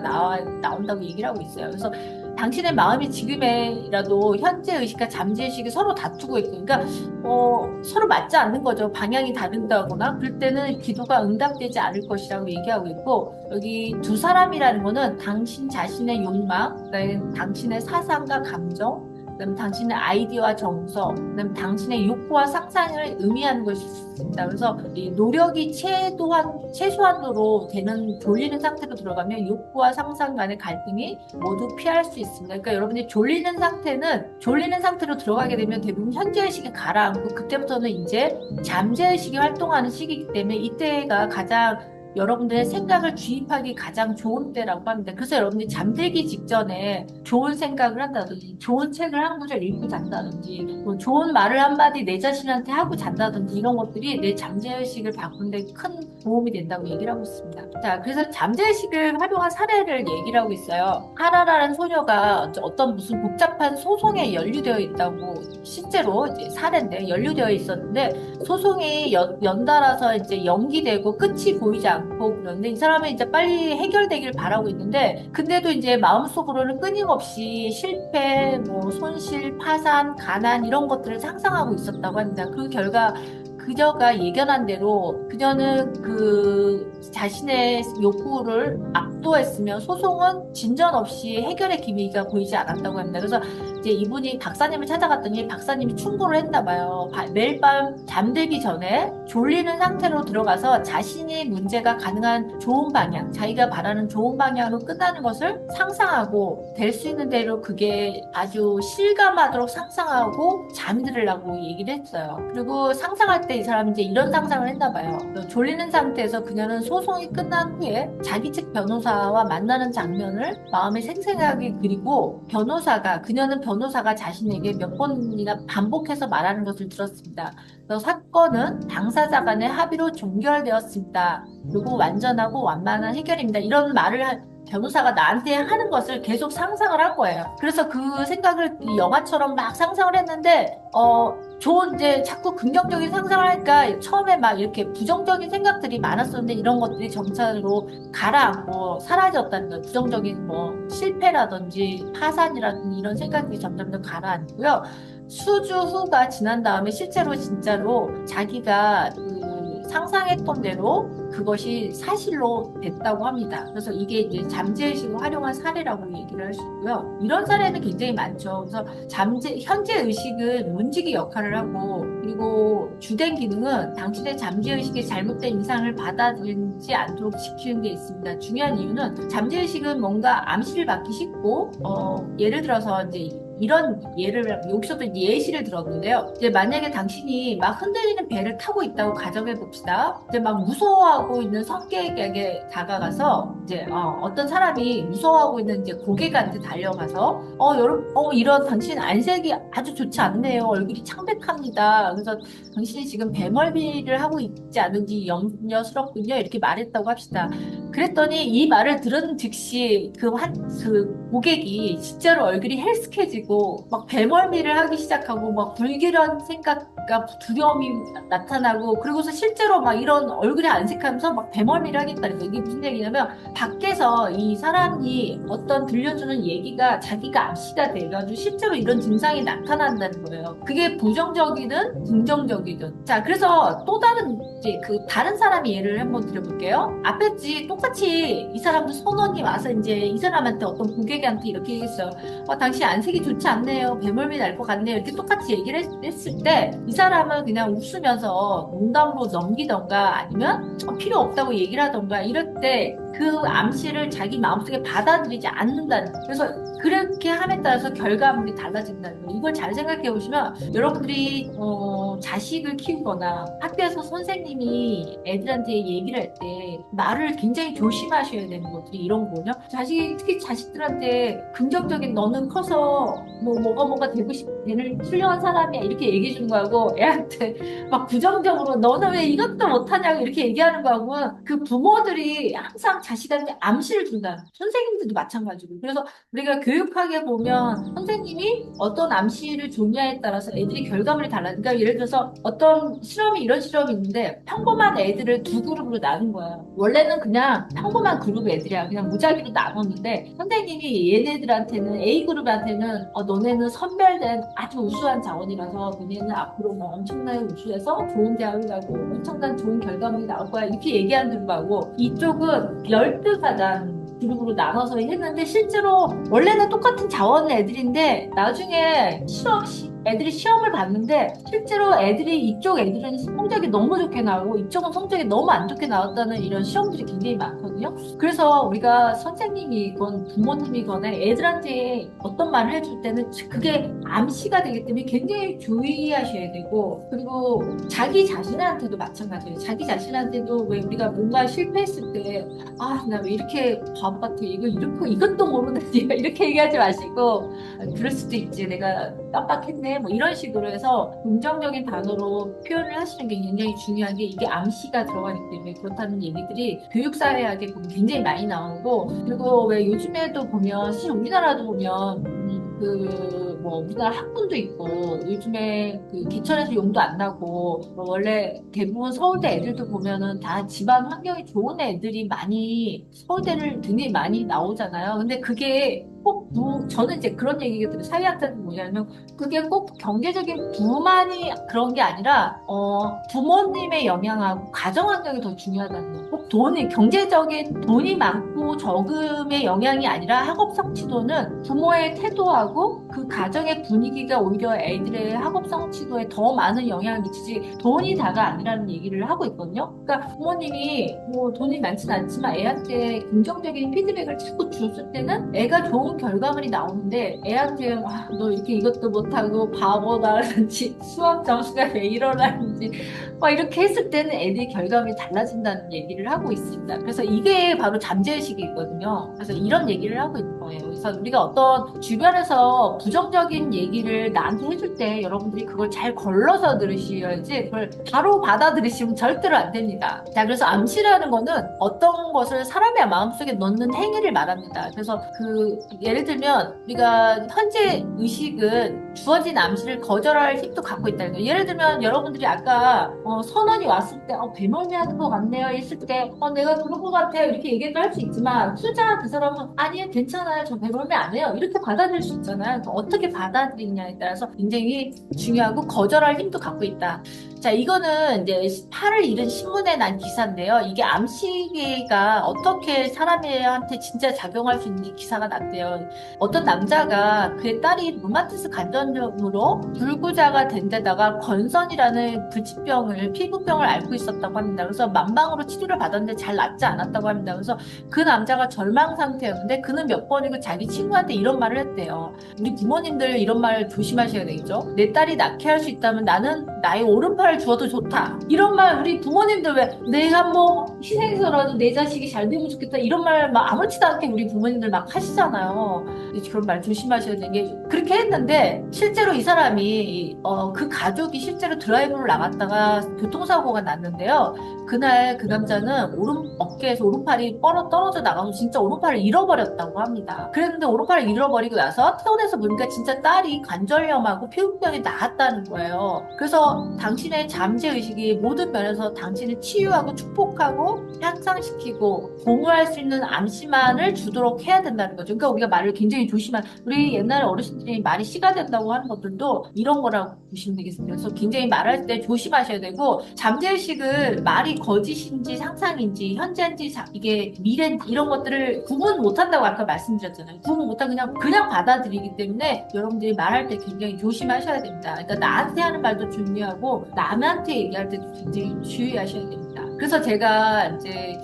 나온다고 얘기를 하고 있어요. 그래서 당신의 마음이 지금이라도 현재의식과 잠재의식이 서로 다투고 있고, 그러니까 서로 맞지 않는 거죠. 방향이 다른다거나 그럴 때는 기도가 응답되지 않을 것이라고 얘기하고 있고 여기 두 사람이라는 거는 당신 자신의 욕망, 그다음에 당신의 사상과 감정, 그다음에 당신의 아이디어와 정서, 그다음에 당신의 욕구와 상상을 의미하는 것일 수 있습니다. 그래서 이 노력이 최소한도로 되는 졸리는 상태로 들어가면 욕구와 상상 간의 갈등이 모두 피할 수 있습니다. 그러니까 여러분이 졸리는 상태로 들어가게 되면 대부분 현재의식이 가라앉고 그때부터는 이제 잠재의식이 활동하는 시기이기 때문에 이때가 가장 여러분들의 생각을 주입하기 가장 좋은 때라고 합니다. 그래서 여러분들이 잠들기 직전에 좋은 생각을 한다든지, 좋은 책을 한 구절 읽고 잔다든지, 뭐 좋은 말을 한마디 내 자신한테 하고 잔다든지, 이런 것들이 내 잠재의식을 바꾸는데 큰 도움이 된다고 얘기를 하고 있습니다. 자, 그래서 잠재의식을 활용한 사례를 얘기를 하고 있어요. 하라라는 소녀가 어떤 무슨 복잡한 소송에 연루되어 있다고, 실제로 이제 사례인데 연루되어 있었는데, 소송이 연달아서 이제 연기되고 끝이 보이지 않고 그런데 이 사람은 이제 빨리 해결되길 바라고 있는데, 근데도 이제 마음속으로는 끊임없이 실패, 뭐 손실, 파산, 가난 이런 것들을 상상하고 있었다고 합니다. 그 결과 그녀가 예견한 대로 그녀는 그 자신의 욕구를 압도했으며 소송은 진전 없이 해결의 기미가 보이지 않았다고 합니다. 그래서 이제 이분이 박사님을 찾아갔더니 박사님이 충고를 했나 봐요. 매일 밤 잠들기 전에 졸리는 상태로 들어가서 자신의 문제가 가능한 좋은 방향, 자기가 바라는 좋은 방향으로 끝나는 것을 상상하고 될 수 있는 대로 그게 아주 실감하도록 상상하고 잠이 들으라고 얘기를 했어요. 그리고 상상할 때 이 사람이 이제 이런 상상을 했나 봐요. 졸리는 상태에서 그녀는 소송이 끝난 후에 자기 측 변호사와 만나는 장면을 마음에 생생하게 그리고 그녀는 변호사가 자신에게 몇 번이나 반복해서 말하는 것을 들었습니다. 그래서 사건은 당사자 간의 합의로 종결되었습니다. 그리고 완전하고 완만한 해결입니다. 이런 말을 변호사가 나한테 하는 것을 계속 상상을 한 거예요. 그래서 그 생각을 이 영화처럼 막 상상을 했는데, 좋은, 이제 자꾸 긍정적인 상상을 하니까 처음에 막 이렇게 부정적인 생각들이 많았었는데 이런 것들이 점차로 가라앉고 사라졌다는 거예요. 부정적인 뭐 실패라든지 파산이라든지 이런 생각들이 점점 더 가라앉고요. 수주 후가 지난 다음에 실제로 진짜로 자기가 그 상상했던 대로 그것이 사실로 됐다고 합니다. 그래서 이게 이제 잠재의식을 활용한 사례라고 얘기를 할 수 있고요. 이런 사례는 굉장히 많죠. 그래서 현재 의식은 문지기 역할을 하고, 그리고 주된 기능은 당신의 잠재의식의 잘못된 인상을 받아들이지 않도록 지키는 게 있습니다. 중요한 이유는 잠재의식은 뭔가 암시를 받기 쉽고, 예를 들어서 이제 이런 예를 여기서도 예시를 들었는데요. 이제 만약에 당신이 막 흔들리는 배를 타고 있다고 가정해 봅시다. 이제 막 무서워하고 있는 성격에게 다가가서 이제 어떤 사람이 무서워하고 있는 이제 고객한테 달려가서 여러분 이런 당신 안색이 아주 좋지 않네요. 얼굴이 창백합니다. 그래서 당신이 지금 배멀미를 하고 있지 않은지 염려스럽군요. 이렇게 말했다고 합시다. 그랬더니 이 말을 들은 즉시 그 고객이 진짜로 얼굴이 헬스케지고 막 배멀미를 하기 시작하고 막 불길한 생각과 두려움이 나타나고, 그리고서 실제로 막 이런 얼굴이 안색하면서 막 배멀미를 하겠다는 거예요. 이게 무슨 얘기냐면 밖에서 이 사람이 어떤 들려주는 얘기가 자기가 암시가 돼가지고 실제로 이런 증상이 나타난다는 거예요. 그게 부정적이든 긍정적이든. 자, 그래서 또 다른 이제 그 다른 사람의 예를 한번 드려볼게요. 앞에 똑같이 이 사람도 선원이 와서 이제 이 사람한테 어떤 고객한테 이렇게 얘기했어요. 당신 안색이 좋지 않네요. 배멀미 날 것 같네요. 이렇게 똑같이 얘기를 했을 때 이 사람은 그냥 웃으면서 농담으로 넘기던가 아니면 필요 없다고 얘기를 하던가 이럴 때 그 암시를 자기 마음속에 받아들이지 않는다는 거예요. 그래서 그렇게 함에 따라서 결과물이 달라진다는 거예요. 이걸 잘 생각해 보시면 여러분들이 자식을 키우거나 학교에서 선생님이 애들한테 얘기를 할 때 말을 굉장히 조심하셔야 되는 것들이 이런 거거든요. 특히 자식들한테 긍정적인 너는 커서 뭐가 되는 훌륭한 사람이야 이렇게 얘기해 주는 거하고, 애한테 막 부정적으로 너는 왜 이것도 못하냐고 이렇게 얘기하는 거하고는 그 부모들이 항상 자식한테 암시를 준다. 선생님들도 마찬가지고. 그래서 우리가 교육하게 보면 선생님이 어떤 암시를 줬냐에 따라서 애들이 결과물이 달라지니까, 예를 들어서 어떤 이런 실험이 있는데 평범한 애들을 두 그룹으로 나눈 거야. 원래는 그냥 평범한 그룹 애들이야. 그냥 무작위로 나눴는데 선생님이 얘네들한테는 A그룹한테는 너네는 선별된 아주 우수한 자원이라서 너네는 앞으로 뭐 엄청나게 우수해서 좋은 대학을 가고 엄청난 좋은 결과물이 나올 거야 이렇게 얘기하는 그룹하고, 이쪽은 열등하다는 그룹으로 나눠서 했는데 실제로 원래는 똑같은 자원 애들인데 나중에 애들이 시험을 봤는데 실제로 애들이 이쪽 애들은 성적이 너무 좋게 나오고 이쪽은 성적이 너무 안 좋게 나왔다는 이런 시험들이 굉장히 많거든요. 그래서 우리가 선생님이건 부모님이거나 애들한테 어떤 말을 해줄 때는 그게 암시가 되기 때문에 굉장히 주의하셔야 되고, 그리고 자기 자신한테도 마찬가지예요. 자기 자신한테도 왜 우리가 뭔가 실패했을 때 아, 나 왜 이렇게 바보 같아. 이것도 모르는데 이렇게 얘기하지 마시고, 아, 그럴 수도 있지. 내가 깜빡했네. 뭐 이런 식으로 해서 긍정적인 단어로 표현을 하시는 게 굉장히 중요한 게 이게 암시가 들어가기 때문에 그렇다는 얘기들이 교육사회학에 보면 굉장히 많이 나오고, 그리고 왜 요즘에도 보면, 사실 우리나라도 보면, 뭐, 우리나라 학군도 있고, 요즘에 그 기천에서 용도 안 나고, 뭐 원래 대부분 서울대 애들도 보면은 다 집안 환경이 좋은 애들이 많이, 서울대를 굉장히 많이 나오잖아요. 근데 그게 꼭 저는 이제 그런 얘기가 들어요. 사회학자는 뭐냐면, 그게 꼭 경제적인 부만이 그런 게 아니라, 부모님의 영향하고 가정 환경이 더 중요하다는 거예요. 꼭 경제적인 돈이 많고 적음의 영향이 아니라 학업 성취도는 부모의 태도하고 그 가정의 분위기가 오히려 애들의 학업 성취도에 더 많은 영향을 미치지 돈이 다가 아니라는 얘기를 하고 있거든요. 그러니까 부모님이 뭐 돈이 많진 않지만 애한테 긍정적인 피드백을 자꾸 줬을 때는 애가 좋은 결과물이 나오는데 애한테 아, 너 이렇게 이것도 못하고 바보다라든지 수학 점수가 왜 이러라든지 막 이렇게 했을 때는 애들이 결과물이 달라진다는 얘기를 하고 있습니다. 그래서 이게 바로 잠재의식이 있거든요. 그래서 이런 얘기를 하고 있는 거예요. 그래서 우리가 어떤 주변에서 부정적인 얘기를 나한테 해줄 때 여러분들이 그걸 잘 걸러서 들으셔야지 그걸 바로 받아들이시면 절대로 안 됩니다. 자, 그래서 암시라는 거는 어떤 것을 사람의 마음속에 넣는 행위를 말합니다. 그래서 예를 들면 우리가 현재 의식은 주어진 암시를 거절할 힘도 갖고 있다는 거예요. 예를 들면 여러분들이 아까 선언이 왔을 때 배멀미하는 것 같네요 했을 때 내가 그런 것 같아요 이렇게 얘기도 할 수 있지만 투자 그 사람은 아니요 괜찮아요 저 배멀미 안 해요 이렇게 받아들일 수 있잖아요. 그러니까 어떻게 받아들이냐에 따라서 굉장히 중요하고 거절할 힘도 갖고 있다. 자, 이거는 이제 팔을 잃은 신문에 난 기사인데요. 이게 암시가 어떻게 사람한테 진짜 작용할 수 있는지 기사가 났대요. 어떤 남자가 그의 딸이 루마티스 관절염으로 불구자가 된 데다가 건선이라는 불치병을, 피부병을 앓고 있었다고 합니다. 그래서 만방으로 치료를 받았는데 잘 낫지 않았다고 합니다. 그래서 그 남자가 절망 상태였는데 그는 몇 번이고 자기 친구한테 이런 말을 했대요. 우리 부모님들 이런 말 조심하셔야 되겠죠? 내 딸이 낳게 할 수 있다면 나는 나의 오른팔을 주어도 좋다. 이런 말 우리 부모님들 왜 내가 뭐 희생해서라도 내 자식이 잘 되면 좋겠다. 이런 말 막 아무렇지도 않게 우리 부모님들 막 하시잖아요. 그런 말 조심하셔야 되는 게 그렇게 했는데 실제로 이 사람이 그 가족이 실제로 드라이브를 나갔다가 교통사고가 났는데요. 그날 그 남자는 어깨에서 오른팔이 떨어져 나가서 진짜 오른팔을 잃어버렸다고 합니다. 그랬는데 오른팔을 잃어버리고 나서 퇴원해서 보니까 진짜 딸이 관절염하고 피부병이 나았다는 거예요. 그래서 당신의 잠재의식이 모든 면에서 당신을 치유하고 축복하고 향상시키고 공유할 수 있는 암시만을 주도록 해야 된다는 거죠. 그러니까 우리가 말을 굉장히 우리 옛날 어르신들이 말이 씨가 된다고 하는 것들도 이런 거라고 보시면 되겠습니다. 그래서 굉장히 말할 때 조심하셔야 되고 잠재의식을 말이 거짓인지 상상인지 현재인지 이게 미래인지 이런 것들을 구분 못한다고 아까 말씀드렸잖아요. 구분 못하고 그냥 받아들이기 때문에 여러분들이 말할 때 굉장히 조심하셔야 됩니다. 그러니까 나한테 하는 말도 중요하고 남한테 얘기할 때도 굉장히 주의하셔야 됩니다. 그래서 제가 이제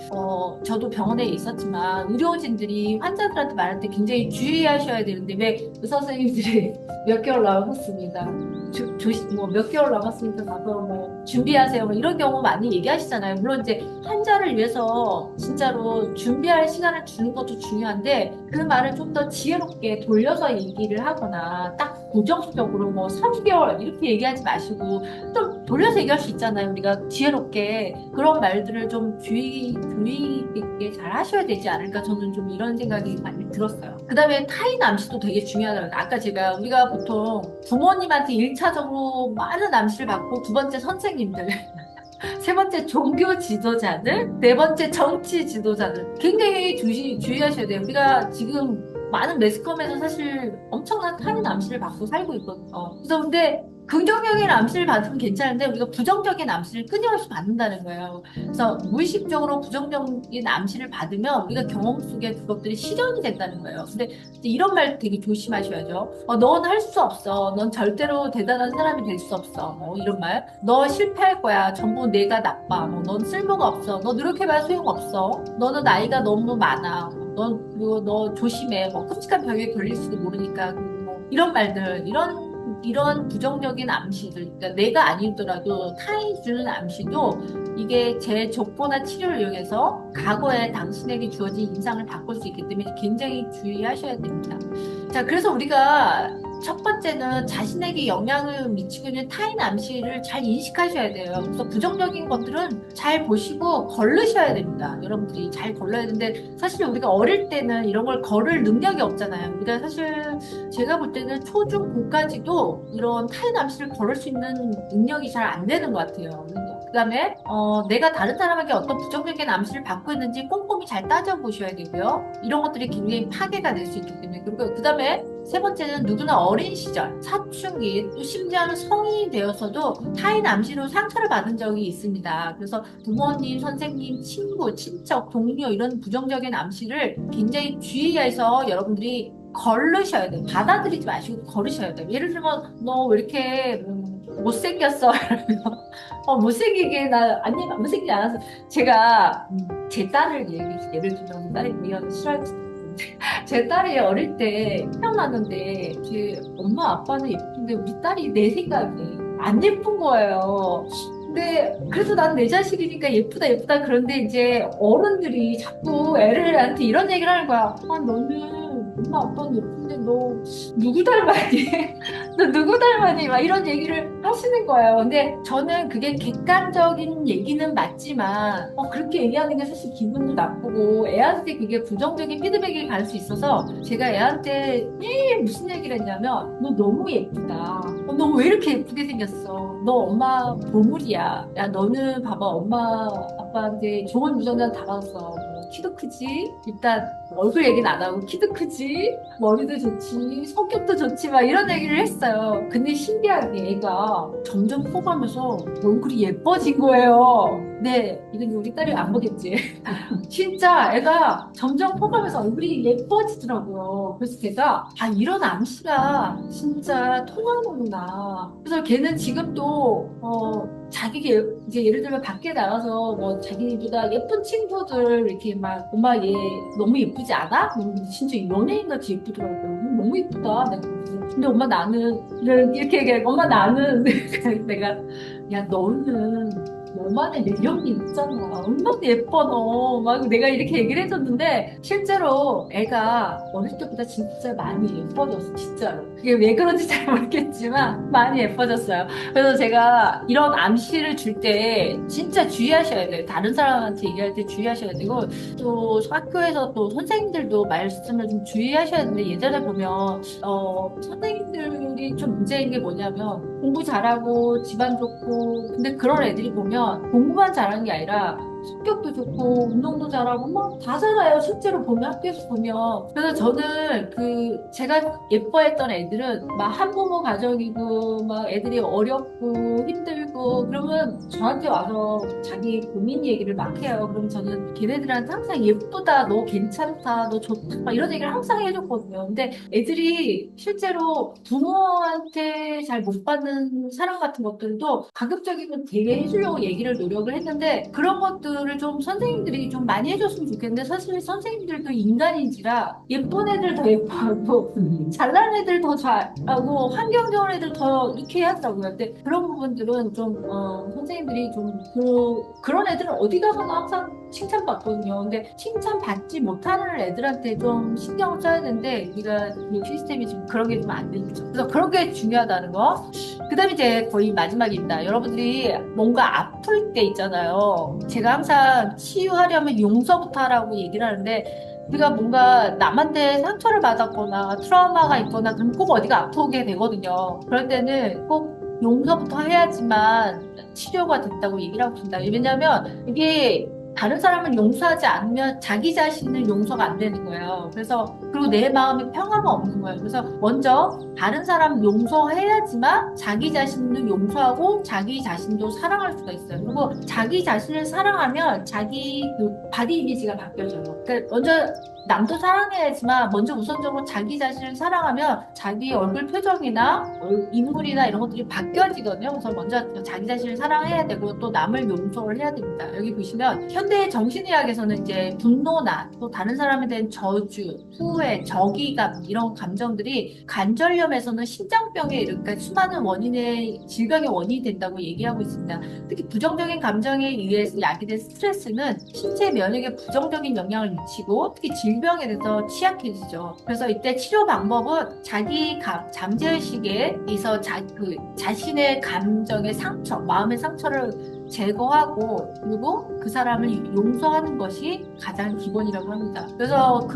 저도 병원에 있었지만 의료진들이 환자들한테 말할 때 굉장히 주의하셔야 되는데 왜 의사 선생님들이 몇 개월 남았습니다. 몇 개월 남았으니까 가서 뭐 준비하세요. 뭐 이런 경우 많이 얘기하시잖아요. 물론 이제 환자를 위해서 진짜로 준비할 시간을 주는 것도 중요한데 그 말을 좀 더 지혜롭게 돌려서 얘기를 하거나 딱 고정적으로 뭐 3개월 이렇게 얘기하지 마시고 좀 돌려서 얘기할 수 있잖아요. 우리가 지혜롭게 그런 말들을 좀 주의 깊게 잘 하셔야 되지 않을까 저는 좀 이런 생각이 많이 들었어요. 그 다음에 타인 암시도 되게 중요하다는 아까 우리가 보통 부모님한테 1차적으로 많은 암시를 받고 두 번째 선생님들 세 번째 종교 지도자들, 네 번째 정치 지도자들 굉장히 주의하셔야 돼요. 우리가 지금 많은 매스컴에서 사실 엄청난 타인 암시를 받고 살고 있거든요. 그래서 근데 긍정적인 암시를 받으면 괜찮은데 우리가 부정적인 암시를 끊임없이 받는다는 거예요. 그래서 무의식적으로 부정적인 암시를 받으면 우리가 경험 속에 그것들이 실현이 된다는 거예요. 근데 이제 이런 말 되게 조심하셔야죠. 넌 할 수 없어. 넌 절대로 대단한 사람이 될 수 없어. 뭐 이런 말. 너 실패할 거야. 전부 내가 나빠. 넌 쓸모가 없어. 너 노력해봐야 소용없어. 너는 나이가 너무 많아. 그리고 너 조심해. 끔찍한 병에 걸릴 수도 모르니까. 이런 말들, 이런 부정적인 암시들, 그러니까 내가 아니더라도 타인이 주는 암시도 이게 제 족보나 치료를 이용해서 과거에 당신에게 주어진 인상을 바꿀 수 있기 때문에 굉장히 주의하셔야 됩니다. 자, 그래서 우리가 첫 번째는 자신에게 영향을 미치고 있는 타인 암시를 잘 인식하셔야 돼요. 그래서 부정적인 것들은 잘 보시고 걸르셔야 됩니다. 여러분들이 잘 걸러야 되는데 사실 우리가 어릴 때는 이런 걸 걸을 능력이 없잖아요. 우리가 사실 제가 볼 때는 초중 고까지도 이런 타인 암시를 걸을 수 있는 능력이 잘 안 되는 것 같아요. 그다음에 내가 다른 사람에게 어떤 부정적인 암시를 받고 있는지 꼼꼼히 잘 따져보셔야 되고요. 이런 것들이 굉장히 파괴가 될 수 있기 때문에. 그리고 그다음에 세 번째는 누구나 어린 시절, 사춘기, 또 심지어는 성인이 되어서도 타인 암시로 상처를 받은 적이 있습니다. 그래서 부모님, 선생님, 친구, 친척, 동료 이런 부정적인 암시를 굉장히 주의해서 여러분들이 걸르셔야 돼요. 받아들이지 마시고 걸으셔야 돼요. 예를 들면 너 왜 이렇게 못생겼어? 이러면 못생기게 아니 못생기지 않아서 제가 제 딸을 예를 들면 딸이 이런 싫어할 수 있는데 제 딸이 어릴 때 태어났는데 제 엄마 아빠는 예쁜데 우리 딸이 내 생각에 안 예쁜 거예요. 근데 그래도 난 내 자식이니까 예쁘다 예쁘다 그런데 이제 어른들이 자꾸 애들한테 이런 얘기를 하는 거야. 너는 엄마 아빠는 예쁜데 너 누구 닮았니? 너 누구 닮았니? 막 이런 얘기를 하시는 거예요. 근데 저는 그게 객관적인 얘기는 맞지만 그렇게 얘기하는 게 사실 기분도 나쁘고 애한테 그게 부정적인 피드백이 갈 수 있어서 제가 애한테 무슨 얘기를 했냐면 너 너무 예쁘다. 너 왜 이렇게 예쁘게 생겼어? 너 엄마 보물이야. 야 너는 봐봐 엄마 아빠한테 좋은 유전자 다 받았어. 키도 크지? 일단 얼굴 얘기는 안 하고 키도 크지? 머리도 좋지? 성격도 좋지? 막 이런 얘기를 했어요. 근데 신기하게 애가 점점 커가면서 얼굴이 예뻐진 거예요. 네, 이건 우리 딸이 안 보겠지. 진짜 애가 점점 커가면서 얼굴이 예뻐지더라고요. 그래서 제가 이런 암시가 진짜 통하는구나. 그래서 걔는 지금도 자기가 이제 예를 들면 밖에 나가서 뭐 자기보다 예쁜 친구들 이렇게 막 엄마 얘 너무 예쁘지 않아? 진짜 연예인 같이 예쁘더라고요. 너무 예쁘다. 근데 엄마 나는 이렇게 얘기해. 엄마 나는 내가 야 너는 너만의 매력이 있잖아. 얼마나 예뻐, 너. 막 내가 이렇게 얘기를 해줬는데, 실제로 애가 어릴 때보다 진짜 많이 예뻐졌어, 진짜로. 그게 왜 그런지 잘 모르겠지만, 많이 예뻐졌어요. 그래서 제가 이런 암시를 줄 때 진짜 주의하셔야 돼요. 다른 사람한테 얘기할 때 주의하셔야 되고, 또 학교에서 또 선생님들도 말씀을 좀 주의하셔야 되는데, 예전에 보면, 선생님들이 좀 문제인 게 뭐냐면, 공부 잘하고 집안 좋고 근데 그런 애들이 보면 공부만 잘하는 게 아니라 성격도 좋고 운동도 잘하고 막 다 잘해요. 실제로 보면 학교에서 보면. 그래서 저는 제가 예뻐했던 애들은 막 한부모 가정이고 막 애들이 어렵고 힘들고 그러면 저한테 와서 자기 고민 얘기를 막 해요. 그럼 저는 걔네들한테 항상 예쁘다, 너 괜찮다, 너 좋다 막 이런 얘기를 항상 해줬거든요. 근데 애들이 실제로 부모한테 잘 못 받는 사랑 같은 것들도 가급적이면 되게 해주려고 얘기를 노력을 했는데 그런 것들을 좀 선생님들이 좀 많이 해줬으면 좋겠는데 사실 선생님들도 인간인지라 예쁜 애들 더 예뻐하고 잘난 애들 더 잘하고 환경 좋은 애들 더 이렇게 하더라고요. 근데 그런 부분들은 좀 선생님들이 좀 그런 애들은 어디 가서나 항상 칭찬받거든요. 근데 칭찬받지 못하는 애들한테 좀 신경을 써야 되는데 우리가 이 시스템이 지금 그런 게 좀 안 돼 있죠. 그래서 그런 게 중요하다는 거. 그 다음에 이제 거의 마지막입니다. 여러분들이 뭔가 아플 때 있잖아요. 제가 항상 치유하려면 용서부터 하라고 얘기를 하는데 우리가 뭔가 남한테 상처를 받았거나 트라우마가 있거나 그럼 꼭 어디가 아프게 되거든요. 그럴 때는 꼭 용서부터 해야지만 치료가 된다고 얘기를 하고 있습니다. 왜냐하면 이게 다른 사람을 용서하지 않으면 자기 자신을 용서가 안 되는 거예요. 그래서 그리고 내 마음에 평화가 없는 거예요. 그래서 먼저 다른 사람 용서해야지만 자기 자신도 용서하고 자기 자신도 사랑할 수가 있어요. 그리고 자기 자신을 사랑하면 자기 그 바디 이미지가 바뀌어져요. 그러니까 먼저 남도 사랑해야지만 먼저 우선적으로 자기 자신을 사랑하면 자기 얼굴 표정이나 인물이나 이런 것들이 바뀌어지거든요. 그래서 먼저 자기 자신을 사랑해야 되고 또 남을 용서를 해야 됩니다. 여기 보시면 현대 정신의학에서는 이제 분노나 또 다른 사람에 대한 저주, 후회, 적이감 이런 감정들이 관절염에서는 심장병에 이르니까 수많은 원인의 질병의 원인이 된다고 얘기하고 있습니다. 특히 부정적인 감정에 의해서 야기된 스트레스는 신체 면역에 부정적인 영향을 미치고 특히 질병에 대해서 취약해지죠. 그래서 이때 치료 방법은 자기 잠재의식에 있어 자신의 감정의 상처, 마음의 상처를 제거하고 그리고 그 사람을 용서하는 것이 가장 기본이라고 합니다. 그래서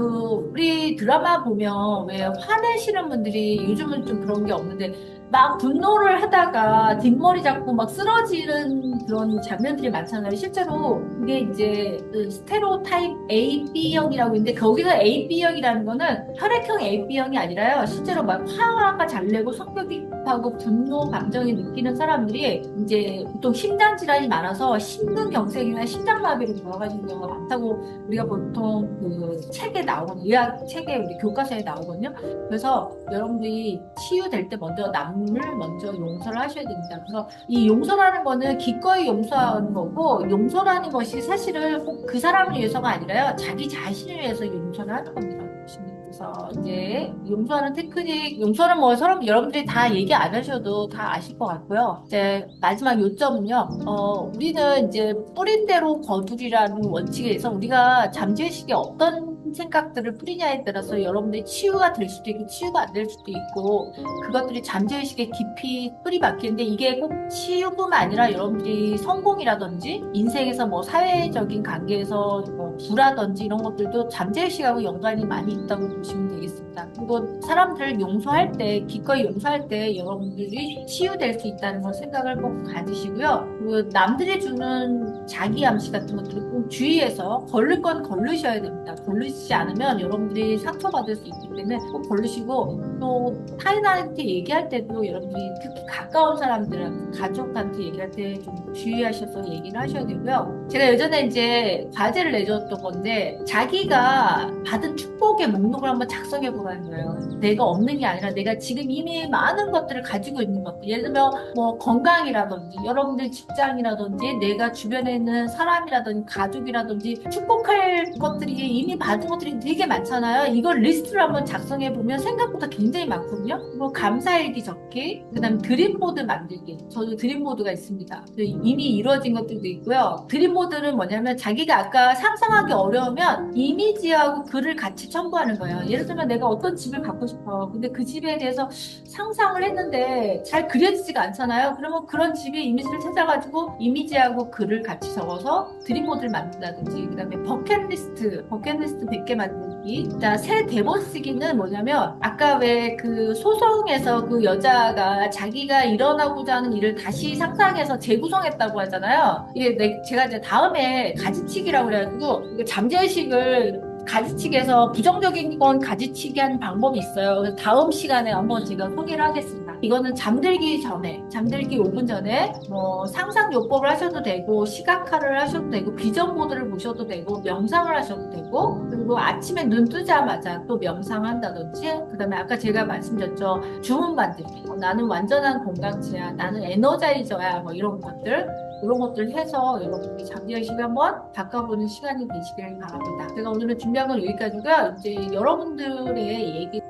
우리 드라마 보면 왜 화내시는 분들이 요즘은 좀 그런 게 없는데 막 분노를 하다가 뒷머리 잡고 막 쓰러지는 그런 장면들이 많잖아요. 실제로 그게 이제 그 스테레오타입 AB형이라고 있는데 거기서 AB형이라는 거는 혈액형 AB형이 아니라요. 실제로 막 화가 잘 내고 성격이 급하고 분노 감정이 느끼는 사람들이 이제 보통 심장 질환이 많아서 심근경색이나 심장마비로 돌아가시는 경우가 많다고 우리가 보통 그 책에 나오는 의학 책에 우리 교과서에 나오거든요. 그래서 여러분들이 치유될 때 먼저 남을 먼저 용서를 하셔야 됩니다. 그래서 이 용서라는 거는 기꺼이 용서하는 거고 용서라는 것이 사실은 꼭 그 사람을 위해서가 아니라요. 자기 자신을 위해서 용서를 하는 겁니다. 그래서 이제 용서하는 테크닉, 용서는 뭐 서로 여러분들이 다 얘기 안 하셔도 다 아실 것 같고요. 이제 마지막 요점은요. 우리는 이제 뿌린 대로 거두리라는 원칙에 의해서 우리가 잠재의식에 어떤 생각들을 뿌리냐에 따라서 여러분들이 치유가 될 수도 있고 치유가 안 될 수도 있고 그것들이 잠재의식에 깊이 뿌리 박히는데 이게 꼭 치유뿐만 아니라 여러분들이 성공이라든지 인생에서 뭐 사회적인 관계에서 뭐 부라든지 이런 것들도 잠재의식하고 연관이 많이 있다고 보시면 되겠습니다. 그리고 사람들을 용서할 때 기꺼이 용서할 때 여러분들이 치유될 수 있다는 걸 생각을 꼭 가지시고요. 그 남들이 주는 자기 암시 같은 것들을 꼭 주의해서 걸릴 건 걸르셔야 됩니다. 걸르시지 않으면 여러분들이 상처받을 수 있기 때문에 꼭 걸르시고 또 타인한테 얘기할 때도 여러분들이 특히 가까운 사람들, 가족한테 얘기할 때 좀 주의하셔서 얘기를 하셔야 되고요. 제가 예전에 이제 과제를 내줬던 건데 자기가 받은 축복의 목록을 한번 작성해 보라는 거예요. 내가 없는 게 아니라 내가 지금 이미 많은 것들을 가지고 있는 것들. 예를 들면 뭐 건강이라든지 여러분들 직장이라든지 내가 주변에 있는 사람이라든지 가족이라든지 축복할 것들이 이미 받은 것들이 되게 많잖아요. 이걸 리스트를 한번 작성해 보면 생각보다 굉장히 많거든요. 뭐 감사일기 적기, 그다음 드림보드 만들기. 저도 드림보드가 있습니다. 이미 이루어진 것들도 있고요. 드림보드는 뭐냐면 자기가 아까 상상하기 어려우면 이미지하고 글을 같이 첨부하는 거예요. 예를 들면 내가 어떤 집을 갖고 싶어. 근데 그 집에 대해서 상상을 했는데 잘 그려지지가 않잖아요. 그러면 그런 집의 이미지를 찾아가지고 이미지하고 글을 같이 적어서 드림보드를 만든다든지 그다음에 버킷리스트 100개 만들기. 자, 새 대본 쓰기는 뭐냐면 아까 왜 그 소송에서 그 여자가 자기가 일어나고자 하는 일을 다시 상상해서 재구성했다고 하잖아요. 이게 제가 이제 다음에 가지치기라고 그래가지고 이거 잠재의식을 가지치기에서 부정적인 건 가지치기 하는 방법이 있어요. 그래서 다음 시간에 한번 제가 소개를 하겠습니다. 이거는 잠들기 5분 전에 뭐 상상 요법을 하셔도 되고 시각화를 하셔도 되고 비전 모드를 보셔도 되고 명상을 하셔도 되고 그리고 아침에 눈 뜨자마자 또 명상한다든지 그다음에 아까 제가 말씀드렸죠. 주문 만들기. 나는 완전한 건강체야. 나는 에너자이저야. 뭐 이런 것들 해서 여러분들이 잠재의식을 한번 바꿔보는 시간이 되시길 바랍니다. 제가 오늘은 준비한 건 여기까지고요. 이제 여러분들의 얘기